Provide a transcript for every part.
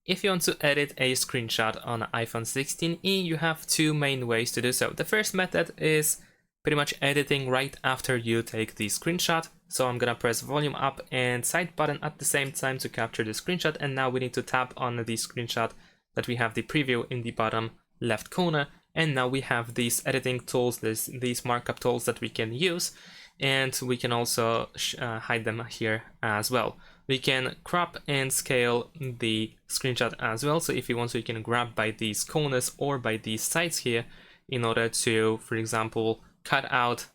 If you want to edit a screenshot on an iPhone 16e, you have two main ways to do so. The first method is pretty much editing right after you take the screenshot. So I'm gonna press volume up and side button at the same time to capture the screenshot, and now we need to tap on the screenshot that we have the preview in the bottom left corner, and now we have these editing tools, these markup tools that we can use, and we can also hide them here as well. We can crop and scale the screenshot as well, so if you want to, you can grab by these corners or by these sides here in order to, for example, cut out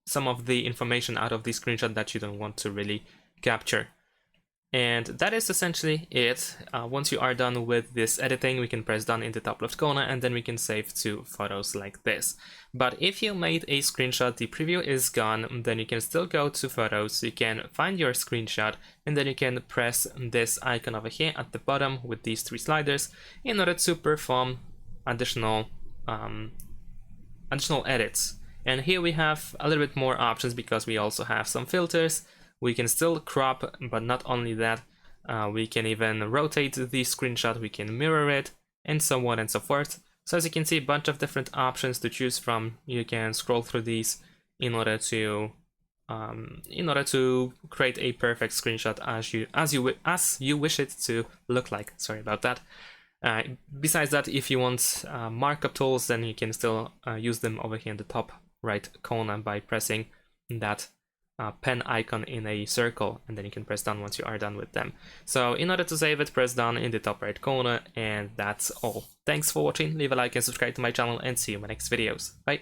some of the information out of the screenshot that you don't want to really capture. And that is essentially it. Once you are done with this editing, we can press done in the top left corner, and then we can save to photos like this. But if you made a screenshot, the preview is gone, then you can still go to photos, you can find your screenshot, and then you can press this icon over here at the bottom with these three sliders in order to perform additional edits. And here we have a little bit more options because we also have some filters. We can still crop, but not only that, we can even rotate the screenshot, we can mirror it, and so on and so forth. So as you can see, a bunch of different options to choose from. You can scroll through these in order to create a perfect screenshot as you wish it to look like. Sorry about that. Besides that, if you want markup tools, then you can still use them over here in the top right corner by pressing that pen icon in a circle, and then you can press done once you are done with them. So in order to save it, press done in the top right corner, and that's all. Thanks for watching, leave a like and subscribe to my channel, and see you in my next videos. Bye!